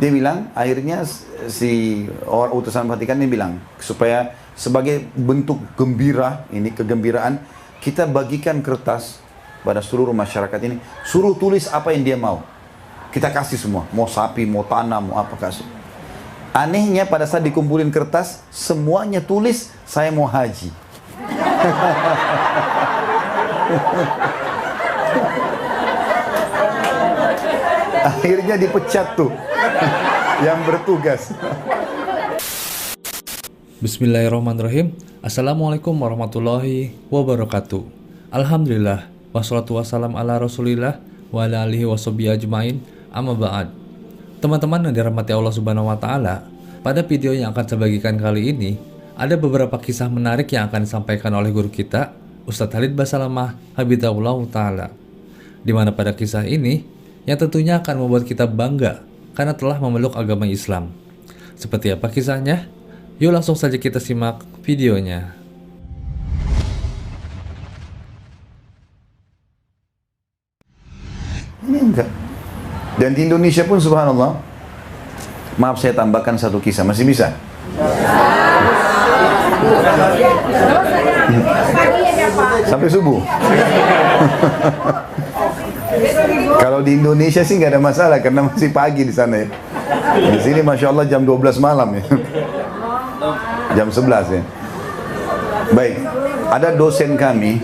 Dia bilang, akhirnya si orang utusan Vatikan ini bilang, supaya sebagai bentuk gembira, ini kegembiraan, kita bagikan kertas pada seluruh masyarakat ini, suruh tulis apa yang dia mau. Kita kasih semua, mau sapi, mau tanah, mau apa kasih. Anehnya pada saat dikumpulin kertas, semuanya tulis, saya mau haji. Akhirnya dipecat tuh yang bertugas. Bismillahirrahmanirrahim. Assalamualaikum warahmatullahi wabarakatuh. Alhamdulillah, wassalatu wassalam ala rasulillah wa ala alihi washabihi ajmain, amma ba'd. Teman-teman yang dirahmati Allah Subhanahu wa Ta'ala, pada video yang akan saya bagikan kali ini ada beberapa kisah menarik yang akan disampaikan oleh guru kita, Ustadz Khalid Basalamah Habibullah Ta'ala, di mana pada kisah ini yang tentunya akan membuat kita bangga karena telah memeluk agama Islam. Seperti apa kisahnya? Yuk langsung saja kita simak videonya. Ini enggak. Dan di Indonesia pun subhanallah, maaf saya tambahkan satu kisah, masih bisa? Sampai subuh. Kalau di Indonesia sih nggak ada masalah karena masih pagi di sana ya. Di sini masya Allah jam 12 malam ya. Jam 11 ya. Baik, ada dosen kami.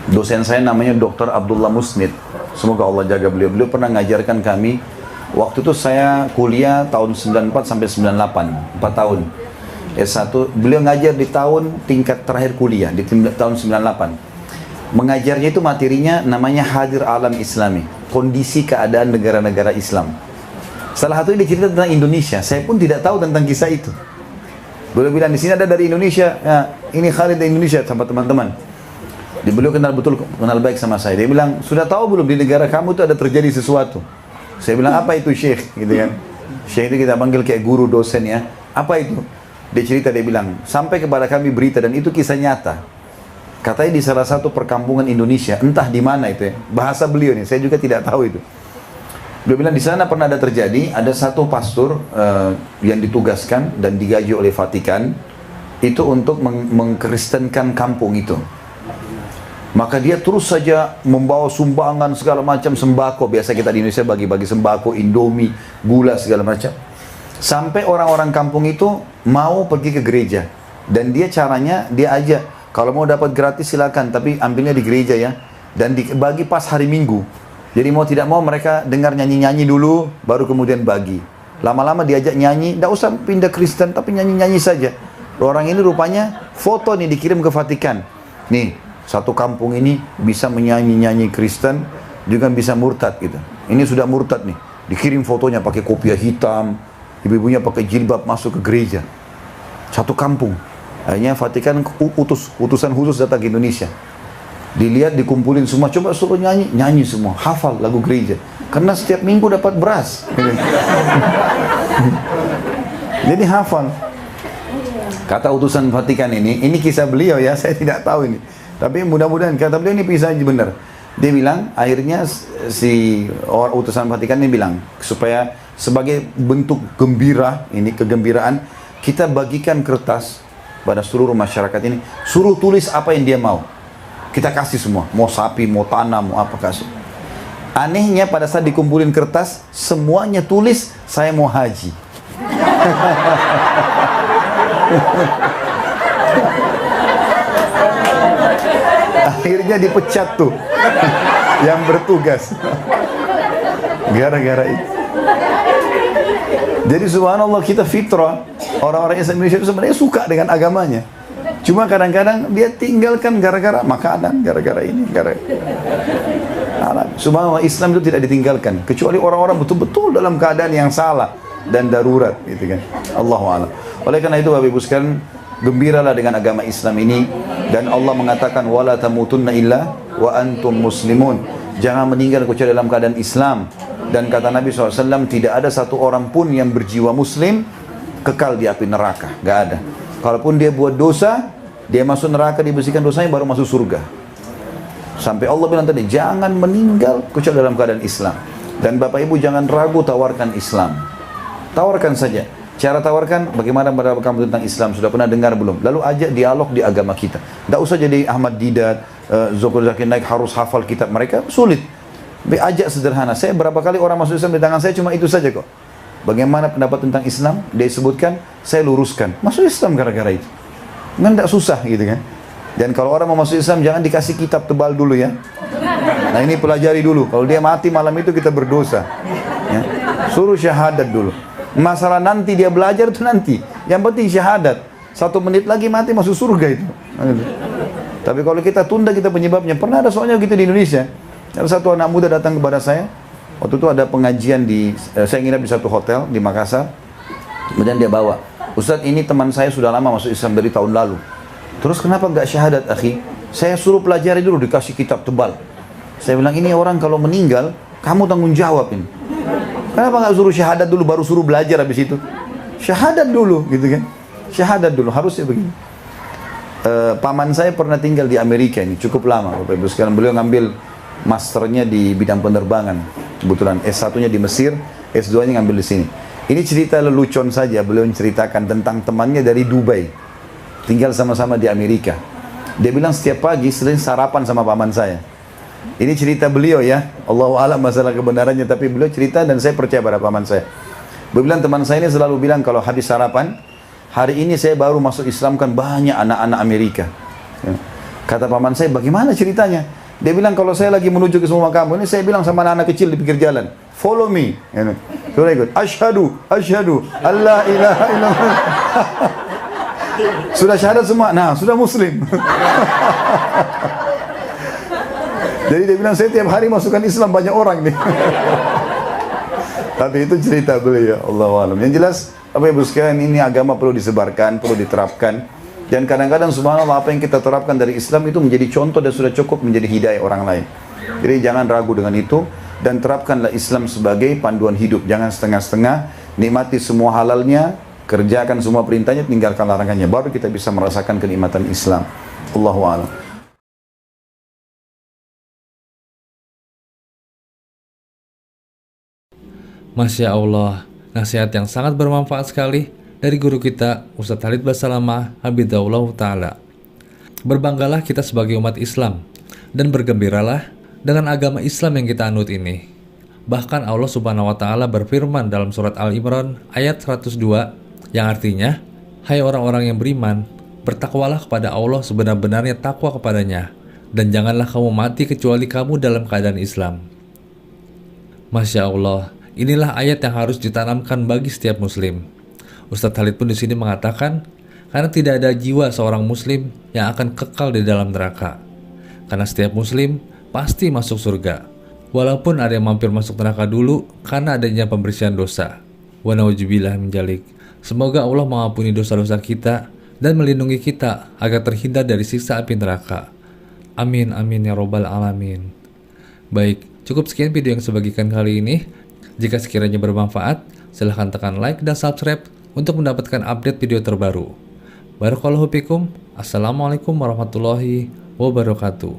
Dosen saya namanya Dr. Abdullah Musnid. Semoga Allah jaga beliau. Beliau pernah ngajarkan kami. Waktu itu saya kuliah tahun 94 sampai 98, 4 tahun. S1, beliau ngajar di tahun tingkat terakhir kuliah, di tahun 98. Mengajarnya itu materinya namanya Hadir Alam Islami, kondisi keadaan negara-negara Islam. Salah satunya dia cerita tentang Indonesia. Saya pun tidak tahu tentang kisah itu. Beliau bilang di sini ada dari Indonesia. Ya, ini Khalid dari Indonesia sama teman-teman. Beliau kenal baik sama saya. Dia bilang, sudah tahu belum di negara kamu itu ada terjadi sesuatu? Saya bilang, apa itu Syekh? Gitu kan. Syekh itu kita panggil kayak guru dosen ya. Apa itu? Dia cerita, dia bilang, sampai kepada kami berita dan itu kisah nyata. Katanya di salah satu perkampungan Indonesia, entah di mana itu ya, bahasa beliau nih, saya juga tidak tahu itu. Beliau bilang di sana pernah ada terjadi, ada satu pastor yang ditugaskan dan digaji oleh Vatikan itu untuk mengkristenkan kampung itu. Maka dia terus saja membawa sumbangan segala macam sembako. Biasa kita di Indonesia bagi-bagi sembako, Indomie, gula segala macam. Sampai orang-orang kampung itu mau pergi ke gereja. Dan dia caranya, dia ajak, kalau mau dapat gratis silakan, tapi ambilnya di gereja ya. Dan dibagi pas hari Minggu. Jadi mau tidak mau mereka dengar nyanyi-nyanyi dulu, baru kemudian bagi. Lama-lama diajak nyanyi, tidak usah pindah Kristen, tapi nyanyi-nyanyi saja. Orang ini rupanya foto nih dikirim ke Vatikan. Nih, satu kampung ini bisa menyanyi-nyanyi Kristen, juga bisa murtad gitu. Ini sudah murtad nih. Dikirim fotonya pakai kopiah hitam, ibu-ibunya pakai jilbab masuk ke gereja. Satu kampung. Akhirnya Vatikan utusan khusus datang ke Indonesia. Dilihat, dikumpulin semua, coba suruh nyanyi, nyanyi semua, hafal lagu gereja. Karena setiap minggu dapat beras. Jadi hafal. Kata utusan Vatikan ini kisah beliau ya, saya tidak tahu ini. Tapi mudah-mudahan, kata beliau ini kisah benar. Dia bilang, akhirnya si orang utusan Vatikan ini bilang, supaya sebagai bentuk gembira, ini kegembiraan, kita bagikan kertas pada seluruh masyarakat ini, suruh tulis apa yang dia mau. Kita kasih semua, mau sapi, mau tanah, mau apa kasih. Anehnya pada saat dikumpulin kertas, semuanya tulis, saya mau haji. Akhirnya dipecat tuh yang bertugas. Gara-gara itu. Jadi subhanallah, kita fitrah. Orang-orang Indonesia itu sebenarnya suka dengan agamanya. Cuma kadang-kadang dia tinggalkan gara-gara makanan, gara-gara ini, gara-gara. Subhanallah, Islam itu tidak ditinggalkan. Kecuali orang-orang betul-betul dalam keadaan yang salah dan darurat. Gitu kan. Allahu a'lam. Oleh karena itu, Bapak Ibu sekalian, gembiralah dengan agama Islam ini. Dan Allah mengatakan, wala tamutunna illa wa antum muslimun. Jangan meninggal kecuali dalam keadaan Islam. Dan kata Nabi SAW, tidak ada satu orang pun yang berjiwa muslim kekal di api neraka. Gak ada. Kalaupun dia buat dosa, dia masuk neraka, dibersihkan dosanya, baru masuk surga. Sampai Allah bilang tadi, jangan meninggal kecuali dalam keadaan Islam. Dan Bapak Ibu jangan ragu tawarkan Islam. Tawarkan saja. Cara tawarkan, bagaimana pendapat kamu tentang Islam? Sudah pernah dengar belum? Lalu ajak dialog di agama kita. Tidak usah jadi Ahmad Didat, Zokul Zakir Naik harus hafal kitab mereka, sulit. Ajak sederhana. Saya berapa kali orang masuk Islam di tangan saya cuma itu saja kok. Bagaimana pendapat tentang Islam? Dia sebutkan, saya luruskan. Masuk Islam gara-gara itu. Kan tidak susah gitu kan. Dan kalau orang mau masuk Islam jangan dikasih kitab tebal dulu ya. Nah ini pelajari dulu. Kalau dia mati malam itu kita berdosa. Ya. Suruh syahadat dulu. Masalah nanti dia belajar itu nanti. Yang penting syahadat. 1 menit lagi mati masuk surga itu. Tapi kalau kita tunda kita penyebabnya. Pernah ada soalnya gitu di Indonesia. Ada satu anak muda datang kepada saya. Waktu itu ada pengajian di, saya nginap di satu hotel di Makassar. Kemudian dia bawa, Ustadz ini teman saya sudah lama masuk Islam dari tahun lalu. Terus kenapa nggak syahadat akhi? Saya suruh pelajari dulu dikasih kitab tebal. Saya bilang ini orang kalau meninggal, kamu tanggung jawab ini. Kenapa nggak suruh syahadat dulu baru suruh belajar habis itu? Syahadat dulu gitu kan? Syahadat dulu harusnya begini. Paman saya pernah tinggal di Amerika ini cukup lama Bapak Ibu sekalian. Beliau ngambil masternya di bidang penerbangan. Kebetulan S1-nya di Mesir, S2-nya ngambil di sini. Ini cerita lelucon saja. Beliau menceritakan tentang temannya dari Dubai. Tinggal sama-sama di Amerika. Dia bilang setiap pagi sering sarapan sama paman saya. Ini cerita beliau ya, Allahu a'lam masalah kebenarannya, tapi beliau cerita dan saya percaya pada paman saya. Beliau bilang teman saya ini selalu bilang kalau habis sarapan, hari ini saya baru masuk Islam kan banyak anak-anak Amerika. Ya. Kata paman saya, bagaimana ceritanya? Dia bilang kalau saya lagi menuju ke semua kamu ini, saya bilang sama anak-anak kecil di pinggir jalan, follow me. Ya. Sudah ikut, asyhadu, Allah ilaha illallah. Sudah syahadat semua, nah sudah muslim. Jadi dia bilang saya tiap hari masukkan Islam banyak orang nih. Tapi itu cerita beliau ya, Allahu a'lam. Yang jelas, Bapak Ibu sekalian ini agama perlu disebarkan, perlu diterapkan. Dan kadang-kadang subhanallah apa yang kita terapkan dari Islam itu menjadi contoh dan sudah cukup menjadi hidayah orang lain. Jadi jangan ragu dengan itu dan terapkanlah Islam sebagai panduan hidup. Jangan setengah-setengah, nikmati semua halalnya, kerjakan semua perintahnya, tinggalkan larangannya. Baru kita bisa merasakan kenikmatan Islam. Allahu a'lam. Masya Allah, nasihat yang sangat bermanfaat sekali dari guru kita, Ustadz Khalid Basalamah, Habibullah Ta'ala. Berbanggalah kita sebagai umat Islam, dan bergembiralah dengan agama Islam yang kita anut ini. Bahkan Allah Subhanahu Wa Ta'ala berfirman dalam surat Al-Imran ayat 102, yang artinya, hai orang-orang yang beriman, bertakwalah kepada Allah sebenar-benarnya takwa kepadanya, dan janganlah kamu mati kecuali kamu dalam keadaan Islam. Masya Allah, inilah ayat yang harus ditanamkan bagi setiap muslim. Ustadz Khalid pun di sini mengatakan, karena tidak ada jiwa seorang muslim yang akan kekal di dalam neraka. Karena setiap muslim pasti masuk surga. Walaupun ada yang mampir masuk neraka dulu karena adanya pembersihan dosa. Wa nauzubillah min dzalik. Semoga Allah mengampuni dosa-dosa kita dan melindungi kita agar terhindar dari siksa api neraka. Amin amin ya robbal alamin. Baik, cukup sekian video yang saya bagikan kali ini. Jika sekiranya bermanfaat, silahkan tekan like dan subscribe untuk mendapatkan update video terbaru. Barakallahu fikum. Assalamualaikum warahmatullahi wabarakatuh.